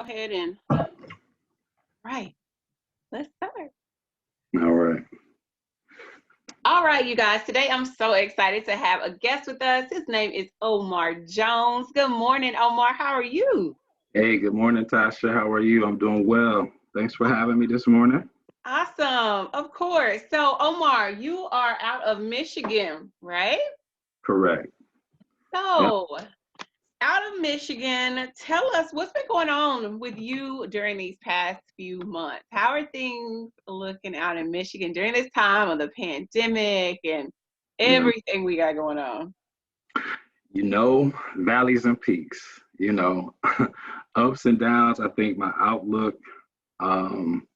ahead and right. Let's start. All right. All right, you guys. Today I'm so excited to have a guest with us. His name is Omar Jones. Good morning, Omar. How are you? Hey, good morning, Tasha. How are you? I'm doing well. Thanks for having me this morning. Awesome. Of course. So, Omar, you are out of Michigan, right? Correct. Yep. So, out of Michigan, tell us what's been going on with you during these past few months. How are things looking out in Michigan during this time of the pandemic and Yeah. everything we got going on? Valleys and peaks, ups and downs. I think my outlook um,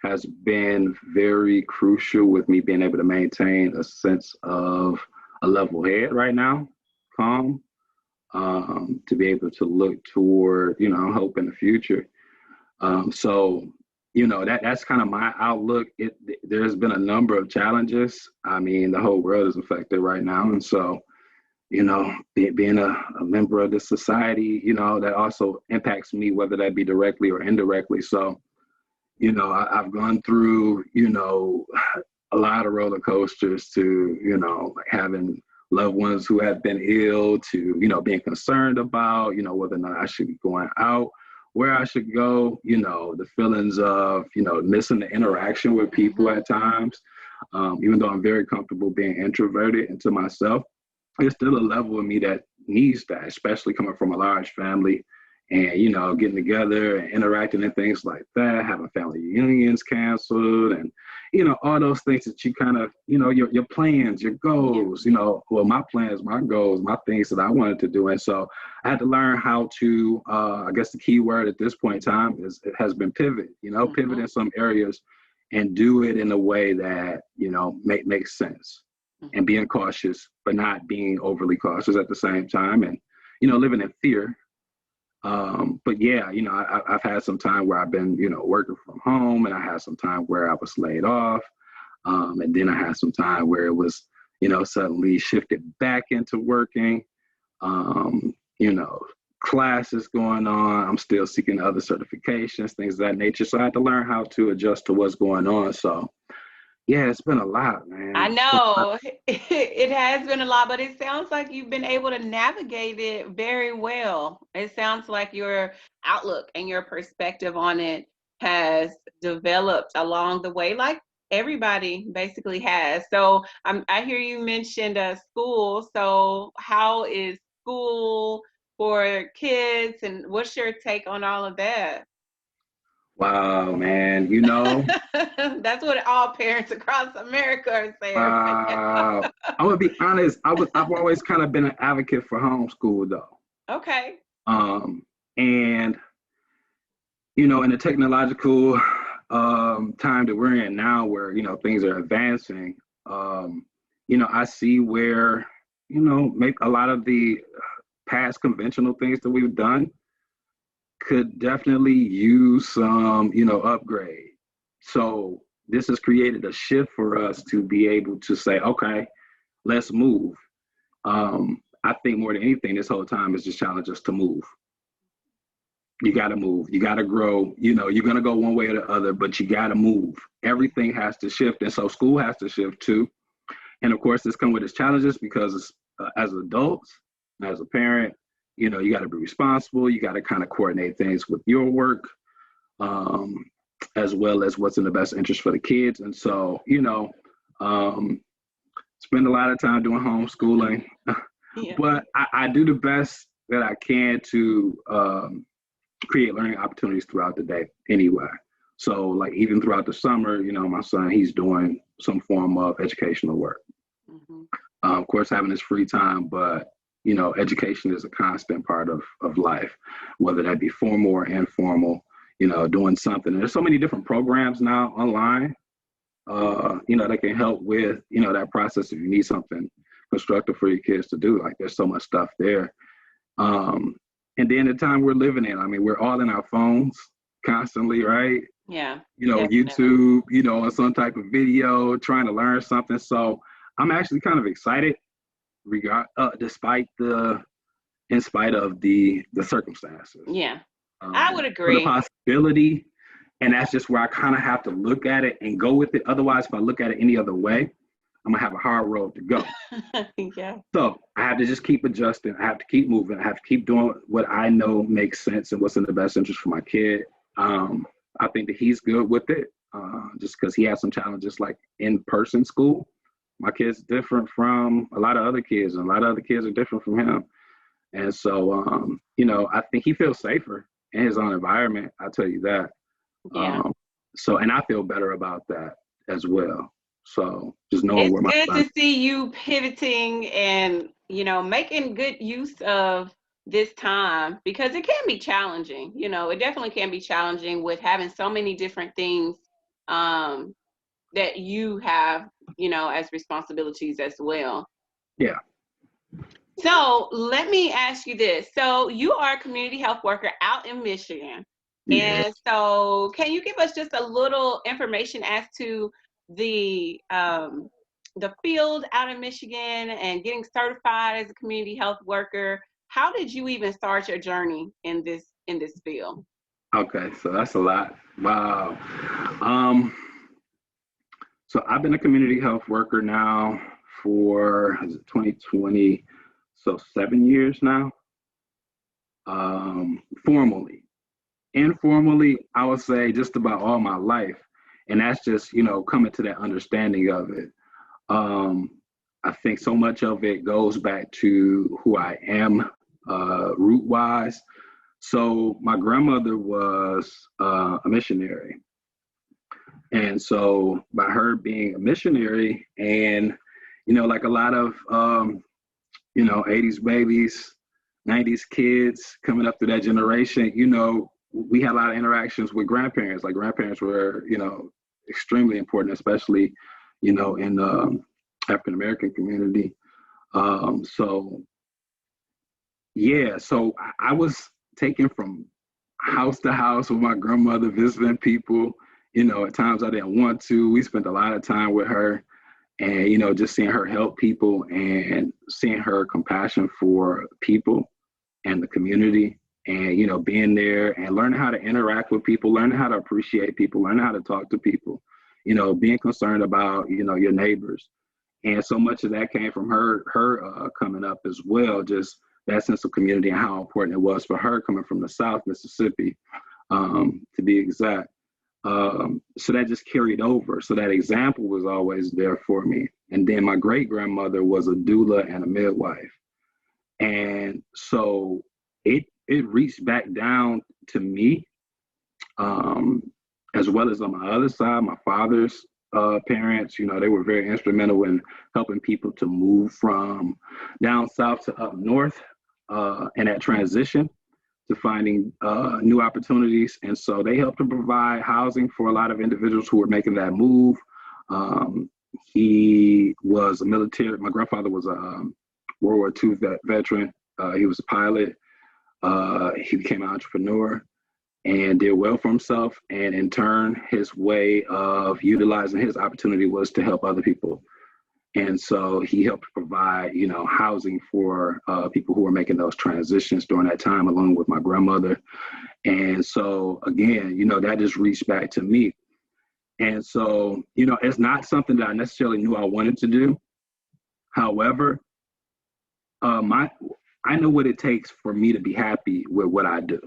has been very crucial with me being able to maintain a sense of a level head right now, calm, to be able to look toward, hope in the future. That's kind of my outlook. There's been a number of challenges. I mean, the whole world is affected right now. And so, being a member of this society, that also impacts me, whether that be directly or indirectly. So, I've gone through, a lot of roller coasters to, like having loved ones who have been ill to, being concerned about, whether or not I should be going out, where I should go, the feelings of, missing the interaction with people at times. Even though I'm very comfortable being introverted into myself, there's still a level of me that needs that, especially coming from a large family and, getting together and interacting and things like that, having family reunions canceled and, all those things that you kind of, your plans, your goals, my plans, my goals, my things that I wanted to do. And so I had to learn how to, I guess the key word at this point in time has been pivot, pivot in some areas and do it in a way that, makes sense. And being cautious, but not being overly cautious at the same time, and living in fear. But yeah, I've had some time where I've been, working from home, and I had some time where I was laid off, and then I had some time where it was, suddenly shifted back into working. You know, classes going on. I'm still seeking other certifications, things of that nature. So I had to learn how to adjust to what's going on. So yeah, it's been a lot, man. I know it has been a lot, but it sounds like you've been able to navigate it very well. It sounds like your outlook and your perspective on it has developed along the way, like everybody basically has. So I hear you mentioned school. So how is school for kids, and what's your take on all of that? Wow, man. That's what all parents across America are saying right now. I'm gonna be honest. I've always kind of been an advocate for homeschool, though. Okay. And in the technological time that we're in now, where things are advancing, I see where maybe a lot of the past conventional things that we've done could definitely use some, upgrade. So this has created a shift for us to be able to say, okay, let's move. I think more than anything, this whole time is just challenge us to move. You got to move. You got to grow. You're going to go one way or the other, but you got to move. Everything has to shift. And so school has to shift too. And of course, this comes with its challenges because as adults, as a parent, you got to be responsible. You got to kind of coordinate things with your work, as well as what's in the best interest for the kids. And so, spend a lot of time doing homeschooling, Yeah. but I do the best that I can to create learning opportunities throughout the day anyway. So like even throughout the summer, my son, he's doing some form of educational work. Of course, having his free time, but education is a constant part of life, whether that be formal or informal, doing something. And there's so many different programs now online, that can help with, that process if you need something constructive for your kids to do. Like there's so much stuff there. And then the time we're living in, I mean, we're all in our phones constantly, right? Yeah. YouTube, on some type of video, trying to learn something. So I'm actually kind of excited in spite of the circumstances. Yeah. I would For the agree. possibility. And that's just where I kind of have to look at it and go with it. Otherwise, if I look at it any other way, I'm gonna have a hard road to go. Yeah. So I have to just keep adjusting. I have to keep moving. I have to keep doing what I know makes sense and what's in the best interest for my kid. I think that he's good with it, just because he has some challenges like in-person school. My kid's different from a lot of other kids, and a lot of other kids are different from him. And so, I think he feels safer in his own environment. I'll tell you that. Yeah. And I feel better about that as well. So just knowing It's where my good son. to see you pivoting and, making good use of this time, because it can be challenging. It definitely can be challenging with having so many different things um, that you have, as responsibilities as well. Yeah. So let me ask you this. So you are a community health worker out in Michigan. Yeah. And so can you give us just a little information as to the field out in Michigan and getting certified as a community health worker? How did you even start your journey in this field? Okay. So that's a lot. Wow. So I've been a community health worker now for 2020, so 7 years now. Formally. Informally, I would say just about all my life. And that's just, coming to that understanding of it. I think so much of it goes back to who I am, root wise. So my grandmother was a missionary. And so by her being a missionary and, like a lot of, 80s babies, 90s kids coming up through that generation, we had a lot of interactions with grandparents. Like grandparents were, extremely important, especially, in the African American community. So I was taken from house to house with my grandmother, visiting people. At times I didn't want to. We spent a lot of time with her, and just seeing her help people and seeing her compassion for people and the community, and being there and learning how to interact with people, learning how to appreciate people, learning how to talk to people, being concerned about your neighbors. And so much of that came from her coming up as well, just that sense of community and how important it was for her coming from the South Mississippi, to be exact. So that just carried over. So that example was always there for me. And then my great grandmother was a doula and a midwife. And so it reached back down to me, as well as on my other side, my father's parents. They were very instrumental in helping people to move from down south to up north, and that transition to finding new opportunities. And so they helped to provide housing for a lot of individuals who were making that move. He was a military, my grandfather was a World War II veteran. He was a pilot. He became an entrepreneur and did well for himself. And in turn, his way of utilizing his opportunity was to help other people. And so he helped provide, housing for people who were making those transitions during that time, along with my grandmother. And so, again, that just reached back to me. And so, it's not something that I necessarily knew I wanted to do. However, I know what it takes for me to be happy with what I do.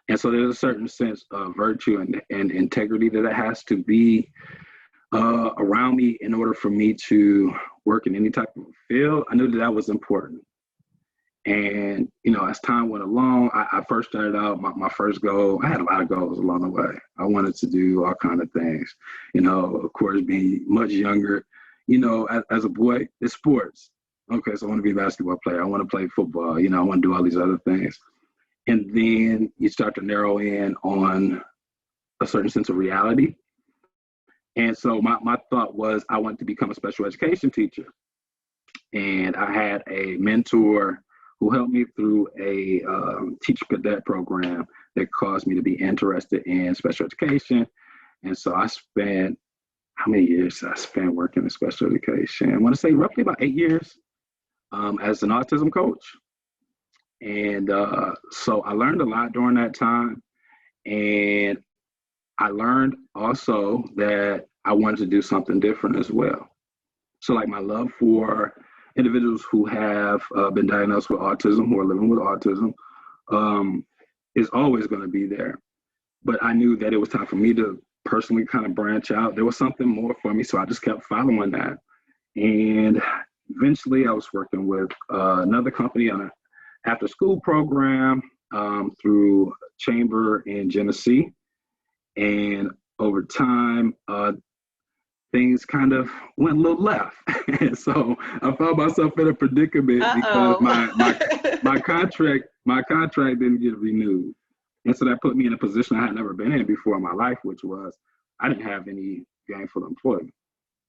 And so there's a certain sense of virtue and integrity that has to be around me in order for me to work in any type of field. I knew that was important. And, as time went along, I first started out, my first goal, I had a lot of goals along the way. I wanted to do all kinds of things, of course, being much younger, as a boy, it's sports. Okay, so I want to be a basketball player. I want to play football. I want to do all these other things. And then you start to narrow in on a certain sense of reality. And so my thought was I wanted to become a special education teacher. And I had a mentor who helped me through a teacher cadet program that caused me to be interested in special education. And so I spent, how many years I spent working in special education? I want to say roughly about 8 years as an autism coach. And so I learned a lot during that time. And I learned also that I wanted to do something different as well. So like my love for individuals who have been diagnosed with autism, who are living with autism, is always going to be there. But I knew that it was time for me to personally kind of branch out. There was something more for me, so I just kept following that. And eventually I was working with another company on an after school program through Chamber in Genesee. And over time, things kind of went a little left. And so I found myself in a predicament because my contract didn't get renewed. And so that put me in a position I had never been in before in my life, which was I didn't have any gainful employment.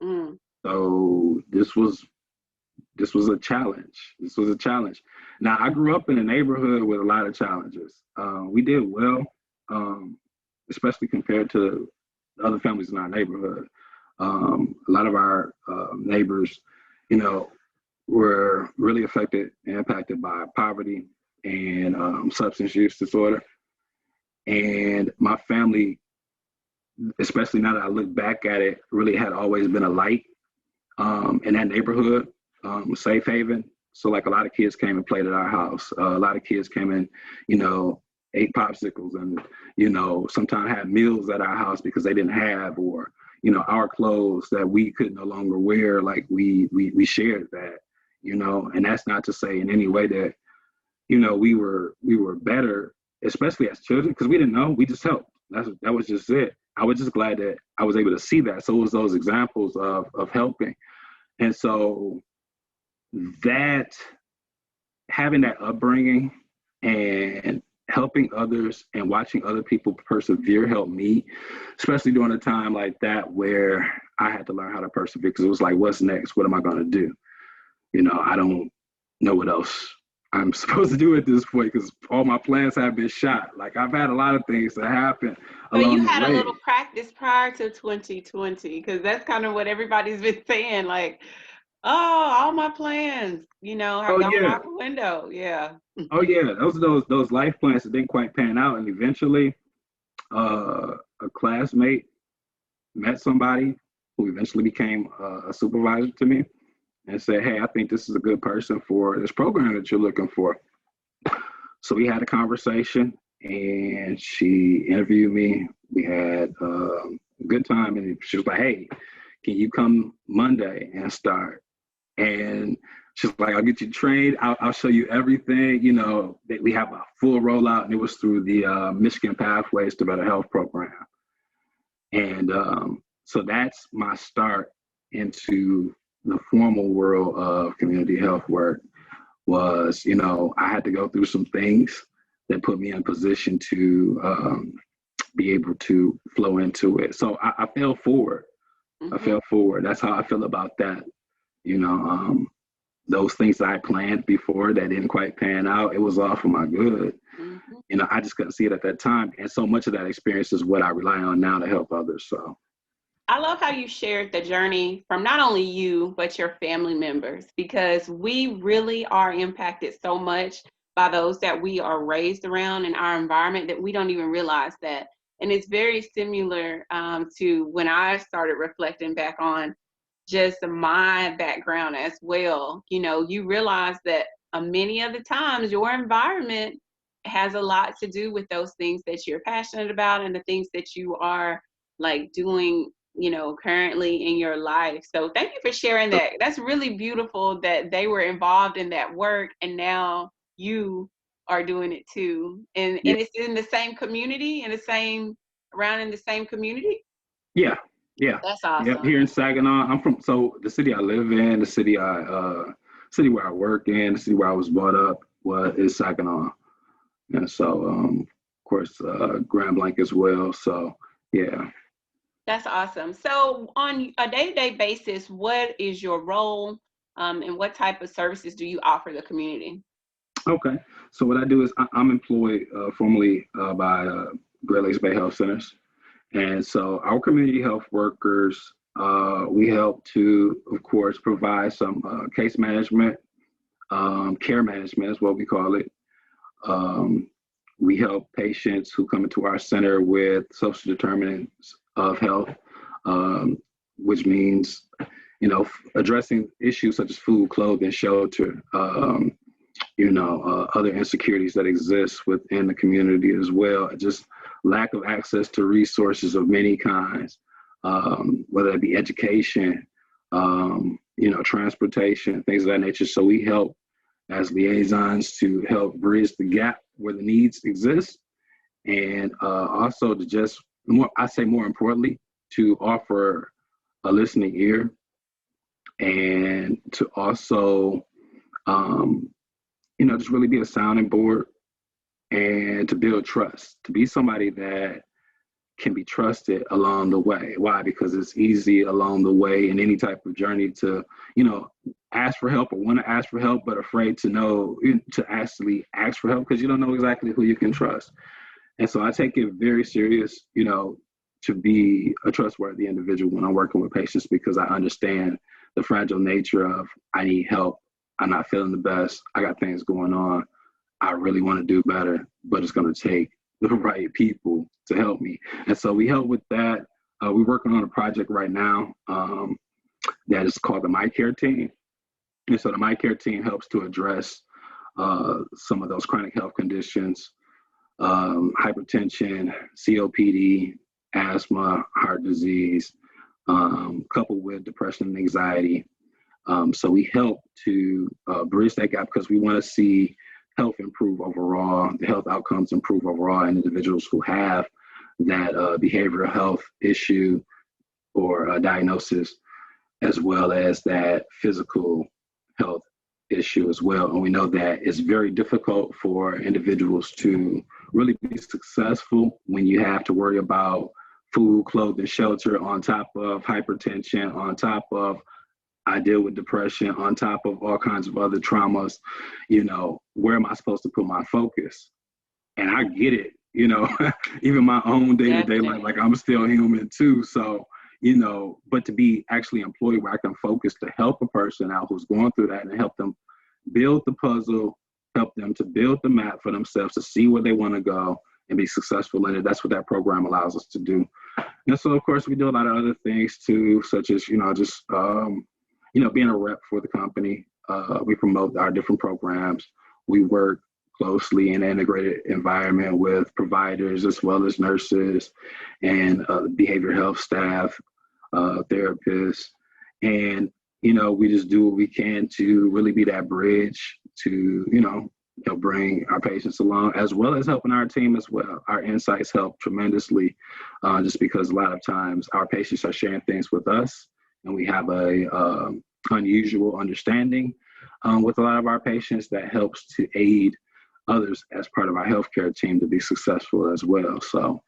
Mm. So this was a challenge. This was a challenge. Now I grew up in a neighborhood with a lot of challenges. We did well, especially compared to other families in our neighborhood. A lot of our neighbors, you know, were really affected and impacted by poverty and substance use disorder. And my family, especially now that I look back at it, really had always been a light in that neighborhood, safe haven. So like a lot of kids came and played at our house. A lot of kids came and, you know, ate popsicles and, you know, sometimes had meals at our house because they didn't have, or, you know, our clothes that we could no longer wear, like we shared that, you know. And that's not to say in any way that, you know, we were better, especially as children, because we didn't know. We just helped. That was just it. I was just glad that I was able to see that. So it was those examples of helping. And so that, having that upbringing and helping others and watching other people persevere helped me, especially during a time like that where I had to learn how to persevere, because it was like, what's next? What am I going to do? You know, I don't know what else I'm supposed to do at this point, because all my plans have been shot. Like I've had a lot of things that happen So along you the had a way. little practice prior to 2020, because that's kind of what everybody's been saying, like, oh, all my plans, you know, have Oh gone yeah, out the window. Yeah. oh yeah. Those life plans that didn't quite pan out, and eventually, a classmate met somebody who eventually became a supervisor to me, and said, "Hey, I think this is a good person for this program that you're looking for." So we had a conversation, and she interviewed me. We had a good time, and she was like, "Hey, can you come Monday and start?" And she's like, "I'll get you trained. I'll show you everything." You know, that we have a full rollout, and it was through the Michigan Pathways to Better Health program. And so that's my start into the formal world of community health work. Was, you know, I had to go through some things that put me in a position to be able to flow into it. So I fell forward. Mm-hmm. I fell forward. That's how I feel about that. You know, those things that I planned before that didn't quite pan out, it was all for my good. Mm-hmm. You know, I just couldn't see it at that time. And so much of that experience is what I rely on now to help others. So I love how you shared the journey from not only you, but your family members, because we really are impacted so much by those that we are raised around in our environment that we don't even realize that. And it's very similar to when I started reflecting back on just my background as well. You know, you realize that many of the times your environment has a lot to do with those things that you're passionate about and the things that you are like doing, you know, currently in your life. So thank you for sharing that. That's really beautiful that they were involved in that work and now you are doing it too. And yeah, it's in the same community, in the same community. yeah, yeah, That's yeah. awesome. Here in Saginaw, I'm from. So the city I live in, the city where I work in, the city where I was brought up is Saginaw, and so of course Grand Blanc as well. So yeah. That's awesome. So on a day-to-day basis, what is your role and what type of services do you offer the community? Okay. So what I do is I'm employed formally by Great Lakes Bay Health Centers. And so our community health workers, we help to, of course, provide some case management, care management is what we call it. We help patients who come into our center with social determinants of health, which means, addressing issues such as food, clothing, shelter, other insecurities that exist within the community as well. Just lack of access to resources of many kinds, whether it be education, transportation, things of that nature. So we help as liaisons to help bridge the gap where the needs exist, and also to just more importantly, to offer a listening ear, and to also just really be a sounding board, and to build trust, to be somebody that can be trusted along the way. Why? Because it's easy along the way in any type of journey to, ask for help or want to ask for help, but afraid to actually ask for help because you don't know exactly who you can trust. And so I take it very serious, to be a trustworthy individual when I'm working with patients, because I understand the fragile nature of, I need help. I'm not feeling the best. I got things going on. I really want to do better, but it's going to take the right people to help me. And so we help with that. We're working on a project right now that is called the My Care Team. And so the My Care Team helps to address some of those chronic health conditions, hypertension, COPD, asthma, heart disease, coupled with depression and anxiety. So we help to bridge that gap because we want to see health improve overall, the health outcomes improve overall in individuals who have that behavioral health issue or diagnosis, as well as that physical health issue as well. And we know that it's very difficult for individuals to really be successful when you have to worry about food, clothing, shelter, on top of hypertension, on top of I deal with depression, on top of all kinds of other traumas. Where am I supposed to put my focus? And I get it, even my own day-to-day life, like I'm still human too. So, but to be actually employed where I can focus to help a person out who's going through that and help them build the puzzle, help them to build the map for themselves to see where they want to go and be successful in it. That's what that program allows us to do. And so, of course, we do a lot of other things too, such as, being a rep for the company. We promote our different programs. We work closely in an integrated environment with providers as well as nurses and behavioral health staff, therapists. And, we just do what we can to really be that bridge to, help bring our patients along, as well as helping our team as well. Our insights help tremendously, just because a lot of times our patients are sharing things with us, and we have a unusual understanding with a lot of our patients that helps to aid others as part of our healthcare team to be successful as well. So,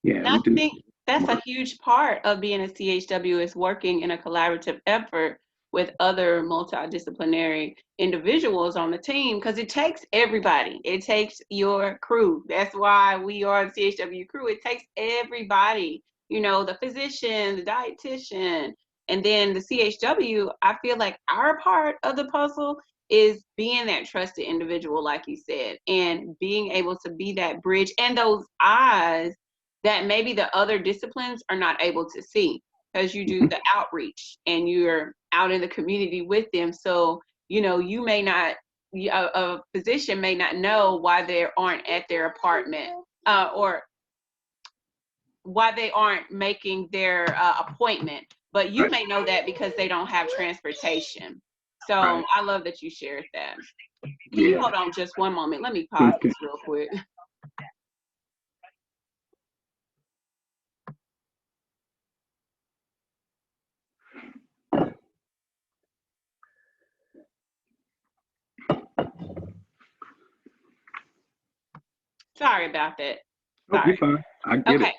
yeah, I think that's a huge part of being a CHW, is working in a collaborative effort with other multidisciplinary individuals on the team, because it takes everybody. It takes your crew. That's why we are the CHW Crew. It takes everybody, the physician, the dietitian, and then the CHW. I feel like our part of the puzzle is being that trusted individual, like you said, and being able to be that bridge and those eyes that maybe the other disciplines are not able to see, because you do the outreach and you're out in the community with them. So, you may not, a physician may not know why they aren't at their apartment or why they aren't making their appointment, but you may know that because they don't have transportation. So I love that you shared that. Can you hold on just one moment? Let me pause this real quick. Sorry about that. Oh, you're fine. I get it.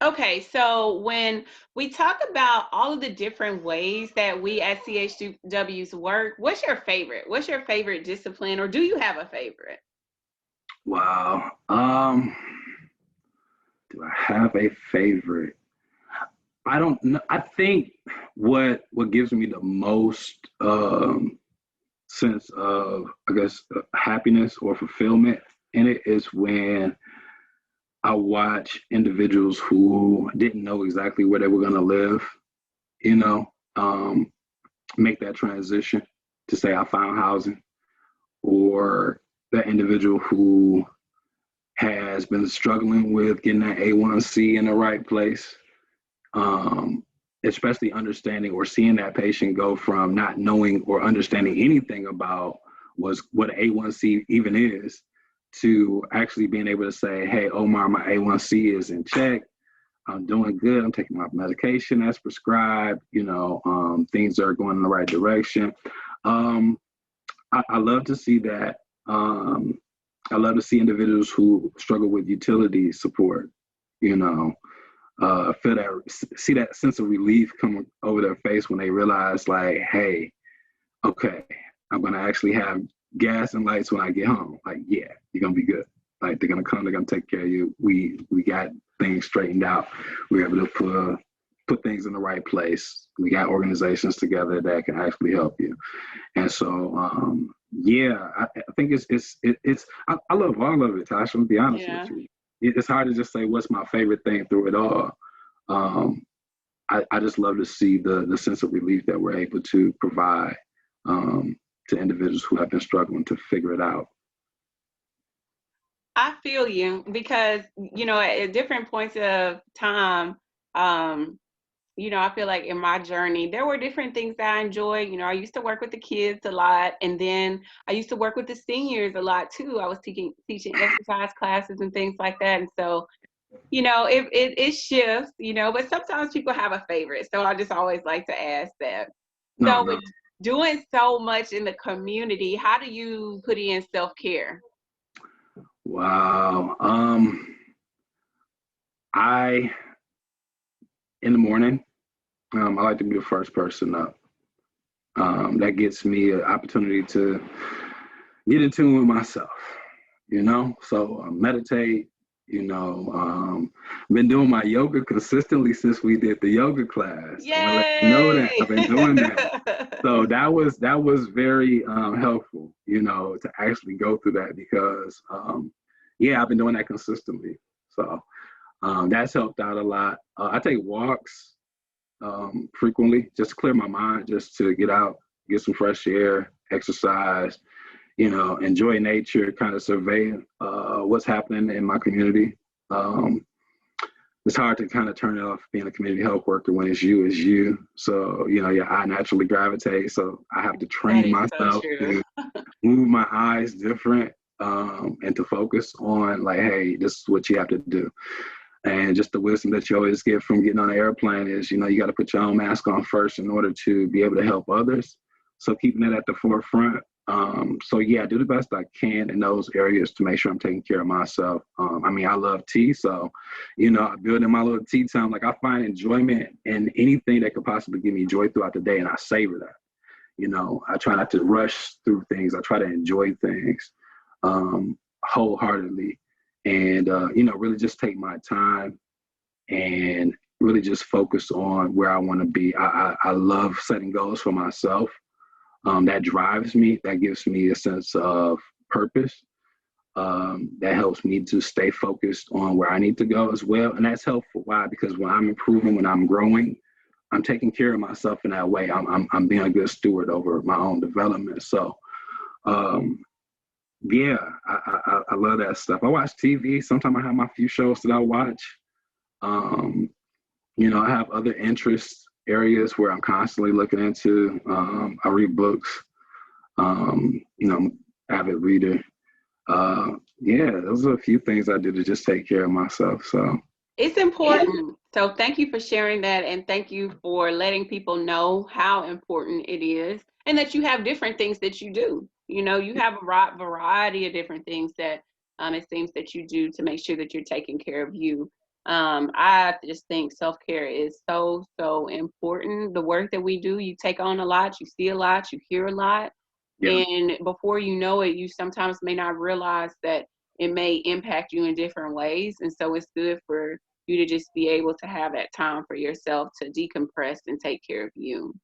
Okay, so when we talk about all of the different ways that we as CHWs work, what's your favorite? What's your favorite discipline, or do you have a favorite? Wow. Do I have a favorite? I don't know. I think what gives me the most sense of, I guess, happiness or fulfillment in it is when I watch individuals who didn't know exactly where they were going to live, you know, um, make that transition to say, I found housing, or that individual who has been struggling with getting that A1C in the right place, um, especially understanding or seeing that patient go from not knowing or understanding anything about what A1C even is, to actually being able to say, hey, Omar, my A1C is in check. I'm doing good. I'm taking my medication as prescribed. Things are going in the right direction. Um, I love to see that. I love to see individuals who struggle with utility support, you know, feel that, see that sense of relief come over their face when they realize, like, hey, okay, I'm gonna actually have gas and lights when I get home. Like, yeah, you're gonna be good. Like, they're gonna come, they're gonna take care of you. We got things straightened out. We're able to put things in the right place. We got organizations together that can actually help you. And so, yeah, I think I love all of it, Tasha, to be honest with Yeah. you. It's hard to just say what's my favorite thing through it all. Um, I just love to see the sense of relief that we're able to provide um, to individuals who have been struggling to figure it out. I feel you because, at different points of time, um, I feel like in my journey, there were different things that I enjoyed. I used to work with the kids a lot, and then I used to work with the seniors a lot too. I was teaching exercise classes and things like that. And so, it shifts, but sometimes people have a favorite. So I just always like to ask that. No, So no. with doing so much in the community, how do you put in self-care? Wow. I in the morning, I like to be the first person up. That gets me an opportunity to get in tune with myself, So meditate, been doing my yoga consistently since we did the yoga class. I want to let you know that Yay! I've been doing that. So that was very helpful, to actually go through that because, yeah, I've been doing that consistently. So that's helped out a lot. I take walks frequently just to clear my mind, just to get out, get some fresh air, exercise, enjoy nature, kind of survey what's happening in my community. Um, it's hard to kind of turn it off being a community health worker when it's you. So, your eye naturally gravitates. So I have to That train is so myself true. to move my eyes different and to focus on, like, hey, this is what you have to do. And just the wisdom that you always get from getting on an airplane is, you got to put your own mask on first in order to be able to help others. So keeping that at the forefront. So yeah, I do the best I can in those areas to make sure I'm taking care of myself. I love tea, so I build in my little tea time. Like, I find enjoyment in anything that could possibly give me joy throughout the day, and I savor that. I try not to rush through things. I try to enjoy things wholeheartedly, and really just take my time and really just focus on where I want to be. I love setting goals for myself. That drives me. That gives me a sense of purpose. That helps me to stay focused on where I need to go as well. And that's helpful. Why? Because when I'm improving, when I'm growing, I'm taking care of myself in that way. I'm being a good steward over my own development. So, yeah, I love that stuff. I watch TV. Sometimes I have my few shows that I watch. Um, I have other interest areas where I'm constantly looking into. I read books. I'm an avid reader. Yeah, those are a few things I do to just take care of myself. So It's important. So thank you for sharing that, and thank you for letting people know how important it is, and that you have different things that you do. You have a variety of different things that it seems that you do to make sure that you're taking care of you. I just think self-care is so, so important. The work that we do, you take on a lot, you see a lot, you hear a lot, yeah, and before you know it, you sometimes may not realize that it may impact you in different ways. And so it's good for you to just be able to have that time for yourself to decompress and take care of you.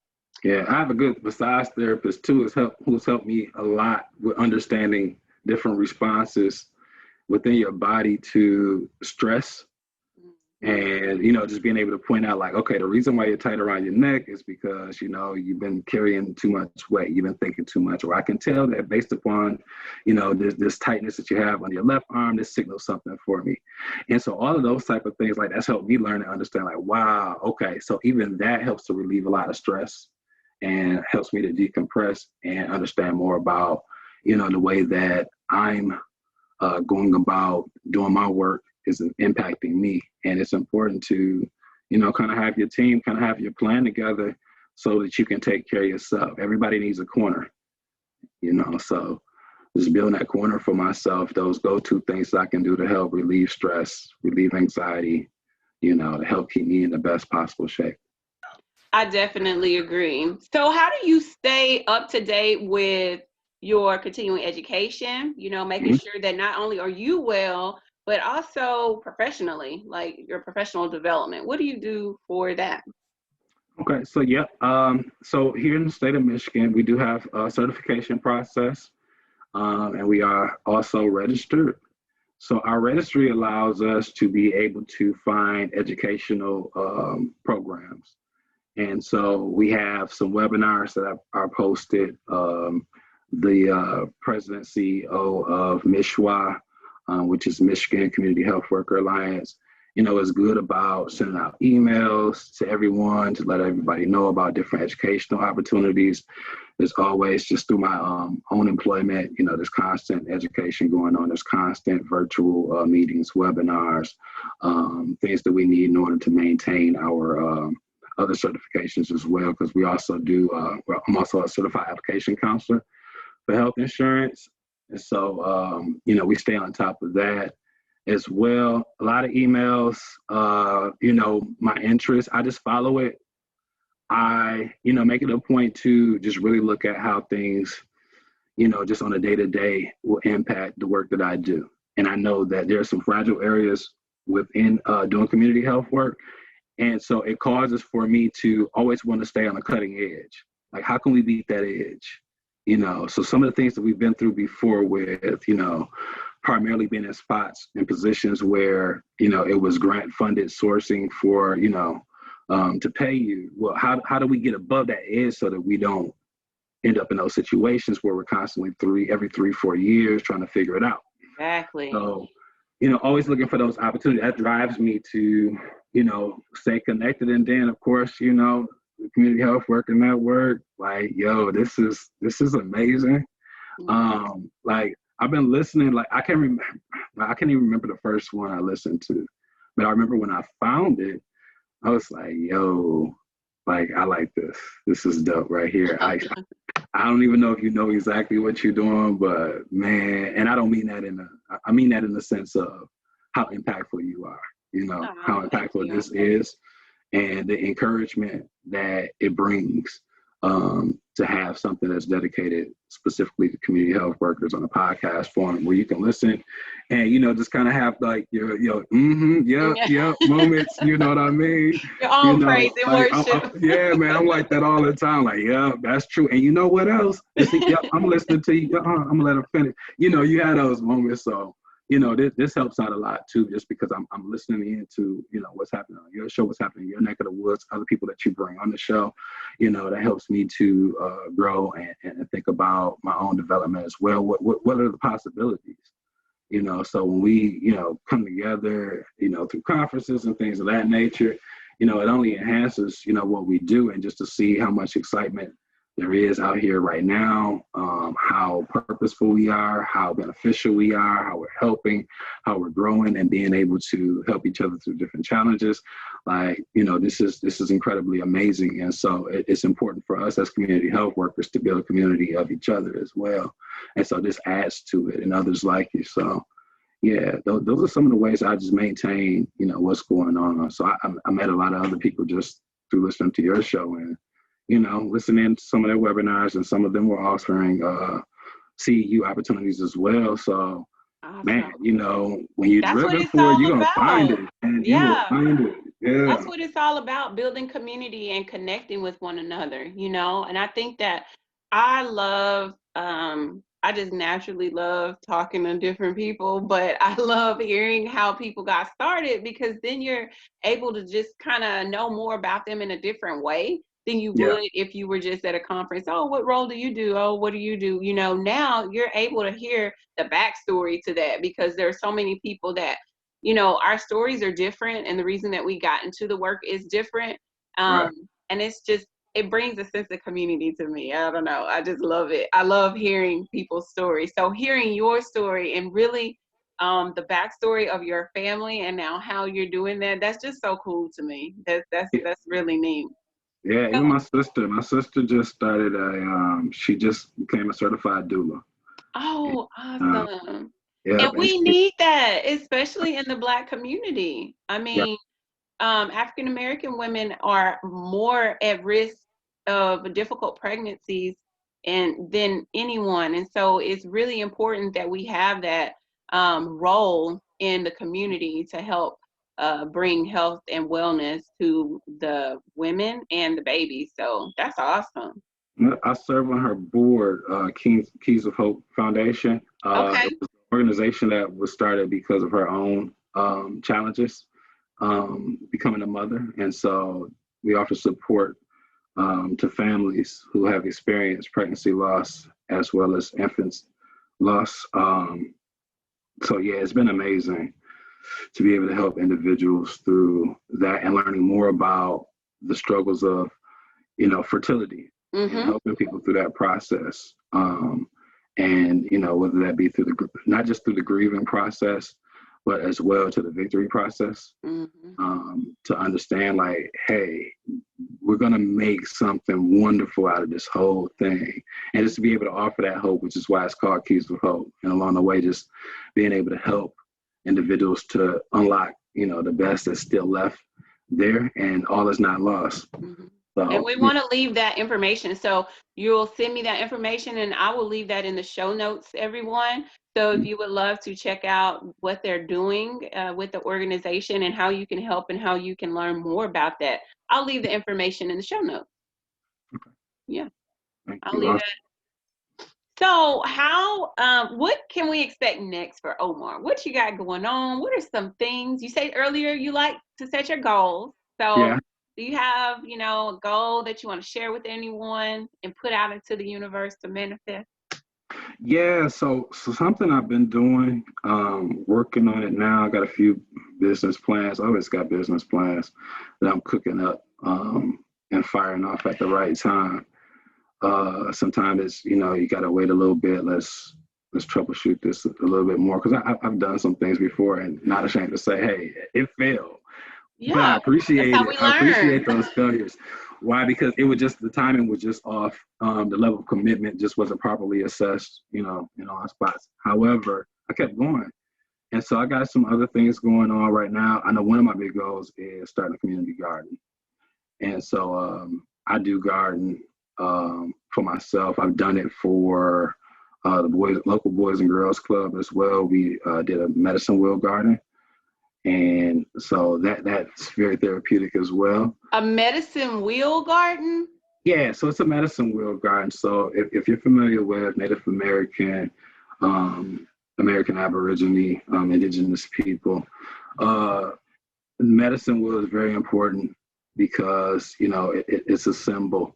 Yeah, I have a good massage therapist too, who's helped me a lot with understanding different responses within your body to stress. And, just being able to point out like, okay, the reason why you're tight around your neck is because, you've been carrying too much weight, you've been thinking too much, or I can tell that based upon, this tightness that you have on your left arm, this signals something for me. And so all of those type of things, like that's helped me learn and understand like, wow, okay. So even that helps to relieve a lot of stress and helps me to decompress and understand more about, the way that I'm going about doing my work is impacting me. And it's important to, kind of have your team, kind of have your plan together so that you can take care of yourself. Everybody needs a corner, so just building that corner for myself, those go-to things that I can do to help relieve stress, relieve anxiety, to help keep me in the best possible shape. I definitely agree. So how do you stay up to date with your continuing education, making sure that not only are you well, but also professionally, like your professional development? What do you do for that? Okay, so yeah, so here in the state of Michigan, we do have a certification process, and we are also registered. So our registry allows us to be able to find educational programs. And so we have some webinars that are posted. The president CEO of MISHWA, which is Michigan Community Health Worker Alliance, is good about sending out emails to everyone to let everybody know about different educational opportunities. There's always, just through my own employment, there's constant education going on. There's constant virtual meetings, webinars, things that we need in order to maintain our other certifications as well, because we also do, I'm also a certified application counselor for health insurance. And so, we stay on top of that as well. A lot of emails, my interests, I just follow it. I, make it a point to just really look at how things, just on a day-to-day will impact the work that I do. And I know that there are some fragile areas within doing community health work. And so it causes for me to always want to stay on the cutting edge. Like, how can we beat that edge? So some of the things that we've been through before with, primarily being in spots and positions where, it was grant funded sourcing for, to pay you. Well, how do we get above that edge so that we don't end up in those situations where we're constantly every 3-4 years trying to figure it out? Exactly. So, always looking for those opportunities. That drives me to, stay connected. And then, of course, the community health worker network, like, yo, this is amazing. Like, I've been listening, like, I can't even remember the first one I listened to, but I remember when I found it, I was like, yo, like, I like this. This is dope right here. I don't even know if you know exactly what you're doing, but man, and I don't mean that I mean that in the sense of how impactful you are, how impactful this is, and the encouragement that it brings to have something that's dedicated specifically to community health workers on a podcast form where you can listen and, just kind of have like your moments, you know what I mean? Your own praise and like, worship. Yeah, man, I'm like that all the time. Like, yeah, that's true. And you know what else? I'm listening to you. I'm gonna let her finish. You had those moments. So, this helps out a lot too, just because I'm listening into, what's happening on your show, what's happening in your neck of the woods, other people that you bring on the show, that helps me to grow and think about my own development as well. What are the possibilities? So when we, come together, through conferences and things of that nature, it only enhances, what we do, and just to see how much excitement there is out here right now, how purposeful we are, how beneficial we are, how we're helping, how we're growing, and being able to help each other through different challenges. Like, this is incredibly amazing. And so it's important for us as community health workers to build a community of each other as well. And so this adds to it, and others like you. So yeah, those are some of the ways I just maintain, what's going on. So I met a lot of other people just through listening to your show and, listening to some of their webinars, and some of them were offering CEU opportunities as well. So, awesome. Man, when you're driven for it, you're going to find it. And you will find it. Yeah. That's what it's all about, building community and connecting with one another, you know? And I think that I love, I just naturally love talking to different people, but I love hearing how people got started, because then you're able to just kind of know more about them in a different way than you Yeah. would if you were just at a conference. Oh, what role do you do? Oh, what do you do? You know, now you're able to hear the backstory to that, because there are so many people that, you know, our stories are different, and the reason that we got into the work is different. Right. And it's just, it brings a sense of community to me. I don't know, I just love it. I love hearing people's stories. So hearing your story and really the backstory of your family and now how you're doing that, that's just so cool to me. That's really neat. Yeah, So, even my sister just started she just became a certified doula. And, oh, um, awesome. yeah, And and we she, need that, especially in the Black community. I yeah, mean, African American women are more at risk of difficult pregnancies and than anyone, and so it's really important that we have that role in the community to help bring health and wellness to the women and the babies. So that's awesome. I serve on her board, Keys of Hope Foundation. Okay. It was an organization that was started because of her own challenges becoming a mother. And so we offer support to families who have experienced pregnancy loss as well as infants loss. So, yeah, it's been amazing to be able to help individuals through that and learning more about the struggles of, fertility and Mm-hmm. helping people through that process. And, whether that be through not just through the grieving process, but as well to the victory process, Mm-hmm. to understand like, hey, we're going to make something wonderful out of this whole thing. And just to be able to offer that hope, which is why it's called Keys of Hope. And along the way, just being able to help individuals to unlock, the best that's still left there, and all is not lost. Mm-hmm. And So, we want to leave that information. So you'll send me that information and I will leave that in the show notes, everyone. So if you would love to check out what they're doing with the organization and how you can help and how you can learn more about that, I'll leave the information in the show notes. Yeah, thank I'll you. leave Awesome. that. So what can we expect next for Omar? What you got going on? What are some things you said earlier you like to set your goals? So Yeah. do you have, a goal that you want to share with anyone and put out into the universe to manifest? Yeah. So something I've been doing, working on it now. I got a few business plans. I always got business plans that I'm cooking up and firing off at the right time. Sometimes it's, you got to wait a little bit. Let's troubleshoot this a little bit more, because I've done some things before and not ashamed to say, hey, it failed. But I Yeah, that's appreciate how it. we I learn. appreciate those failures. Why? Because it was just, the timing was just off. The level of commitment just wasn't properly assessed, in all spots. However, I kept going. And so I got some other things going on right now. I know one of my big goals is starting a community garden. And so I do garden for myself. I've done it for the local Boys and Girls Club as well. We did a medicine wheel garden. And so that's very therapeutic as well. A medicine wheel garden? Yeah, so it's a medicine wheel garden. So if you're familiar with Native American, American Aborigine, indigenous people, uh, medicine wheel is very important because, it's a symbol.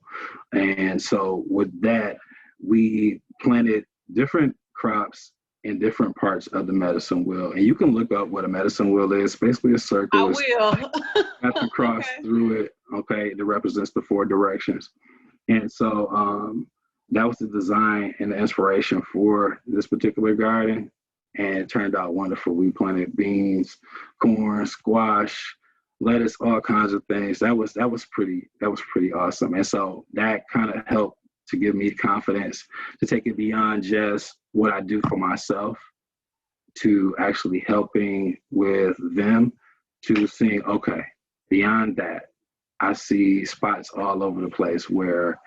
And so with that, we planted different crops in different parts of the medicine wheel. And you can look up what a medicine wheel is. Basically a circle I with will. path across Okay. through it, okay, that represents the four directions. And so that was the design and the inspiration for this particular garden. And it turned out wonderful. We planted beans, corn, squash, lettuce, all kinds of things. That was pretty awesome. And so that kind of helped to give me confidence to take it beyond just what I do for myself to actually helping with them, to seeing, okay, beyond that, I see spots all over the place where,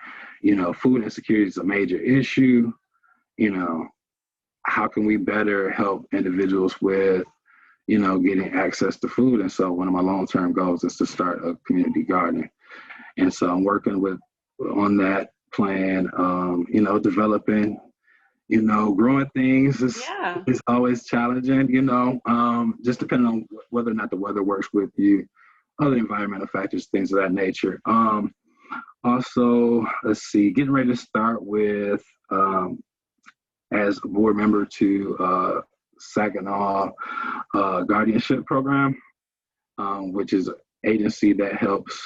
food insecurity is a major issue. You know, how can we better help individuals with, getting access to food. And so one of my long-term goals is to start a community garden. And so I'm working on that plan, developing, growing things Yeah. is always challenging, just depending on whether or not the weather works with you, other environmental factors, things of that nature. Also, let's see, getting ready to start with, as a board member to Saginaw Guardianship Program, which is an agency that helps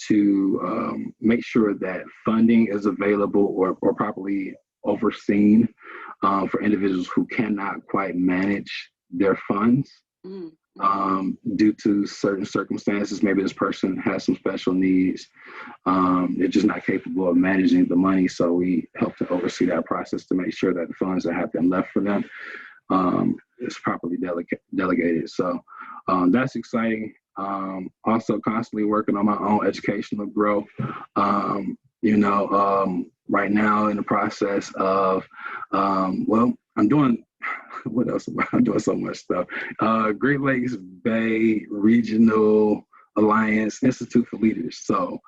to make sure that funding is available or properly overseen for individuals who cannot quite manage their funds. Due to certain circumstances. Maybe this person has some special needs. They're just not capable of managing the money. So we help to oversee that process to make sure that the funds that have been left for them is properly delegated. So that's exciting. Also constantly working on my own educational growth. Right now in the process of, I'm doing, what else? I'm doing so much stuff. Great Lakes Bay Regional Alliance Institute for Leaders. So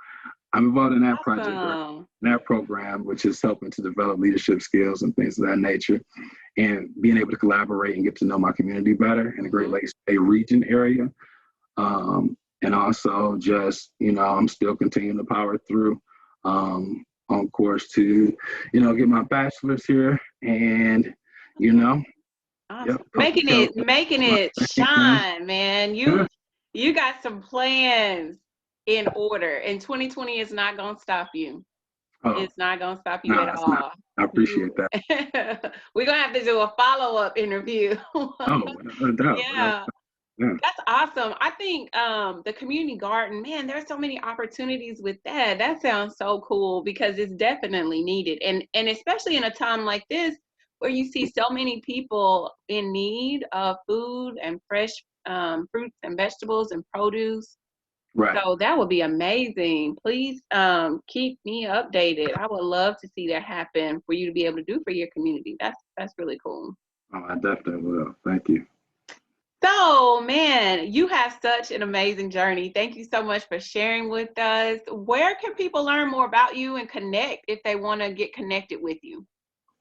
I'm involved in that project, that program, which is helping to develop leadership skills and things of that nature, and being able to collaborate and get to know my community better in the Great Lakes Bay region area. And also just, I'm still continuing to power through, on course to, get my bachelor's here and, Awesome. Yep, making it shine, man. You got some plans in order, and 2020 is not gonna stop you. It's not gonna stop you at all. Not. I appreciate that. We're gonna have to do a follow-up interview. No doubt. Yeah. That's awesome. I think the community garden, man, there's so many opportunities with that. That sounds so cool because it's definitely needed. And especially in a time like this where you see so many people in need of food and fresh fruits and vegetables and produce. Right. So that would be amazing. Please keep me updated. I would love to see that happen for you to be able to do for your community. That's really cool. Oh, I definitely will. Thank you. So, man, you have such an amazing journey. Thank you so much for sharing with us. Where can people learn more about you and connect if they want to get connected with you?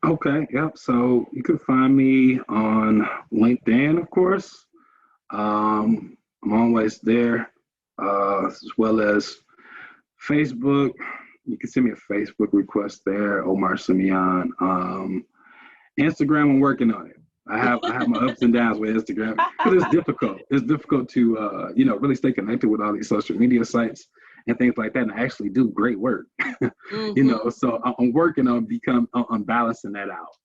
Okay, yep. So you can find me on LinkedIn, of course. I'm always there, as well as Facebook. You can send me a Facebook request there, Omar Simeon. Instagram, I'm working on it. I have my ups and downs with Instagram because it's difficult. It's difficult to really stay connected with all these social media sites and things like that, and actually do great work. So I'm working on balancing that out.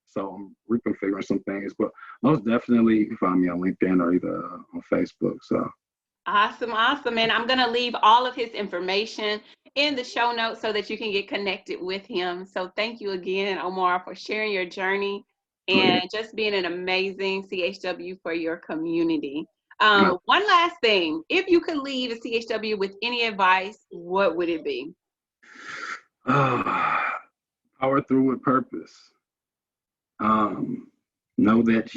So I'm reconfiguring some things, but most definitely you can find me on LinkedIn or either on Facebook. So awesome. And I'm gonna leave all of his information in the show notes so that you can get connected with him. So thank you again, Omar, for sharing your journey and just being an amazing CHW for your community. One last thing, if you could leave a CHW with any advice, what would it be? Power through with purpose. Know that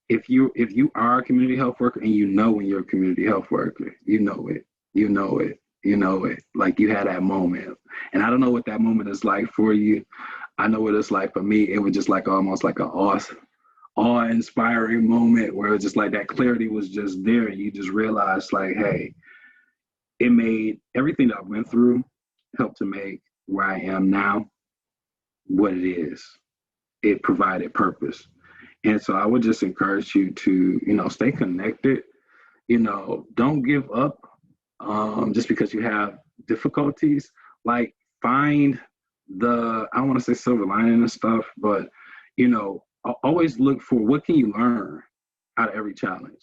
if you are a community health worker and when you're a community health worker, you know it, like you had that moment. And I don't know what that moment is like for you. I know what it's like for me. It was just like almost like an awe-inspiring moment where it's just like that clarity was just there, and you just realized like, hey, it made everything that I went through helped to make where I am now what it is. It provided purpose. And so I would just encourage you to, stay connected, don't give up just because you have difficulties. Like find I don't want to say silver lining and stuff, but, always look for what can you learn out of every challenge.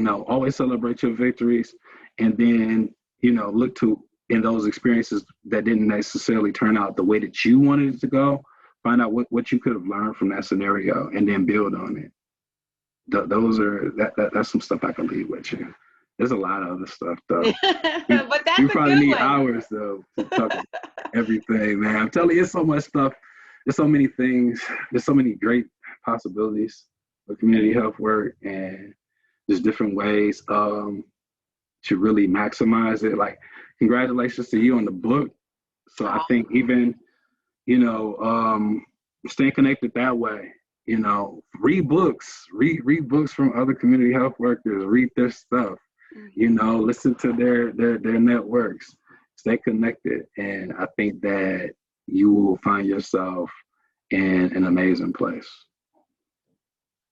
Always celebrate your victories, and then, look to in those experiences that didn't necessarily turn out the way that you wanted it to go. Find out what you could have learned from that scenario and then build on it. That's some stuff I can leave with you. There's a lot of other stuff though. But that's you probably need one. hours though to talk about everything, man. I'm telling you, it's so much stuff. There's so many things. There's so many great possibilities. of community health work, and there's different ways to really maximize it. Like, congratulations to you on the book. So I think even, you know, staying connected that way, you know, read books, read books from other community health workers, read their stuff, you know, listen to their networks, stay connected. And I think that you will find yourself in an amazing place.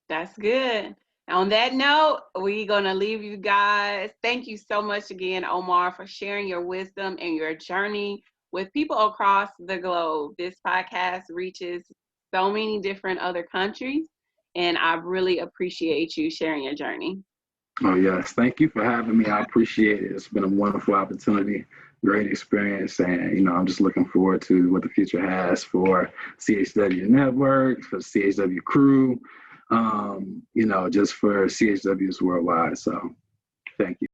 That's good. On that note, we're going to leave you guys. Thank you so much again, Omar, for sharing your wisdom and your journey with people across the globe. This podcast reaches so many different other countries, and I really appreciate you sharing your journey. Oh, yes. Thank you for having me. I appreciate it. It's been a wonderful opportunity, great experience. And, you know, I'm just looking forward to what the future has for CHW Network, for CHW Crew, you know, just for CHWs worldwide. So thank you.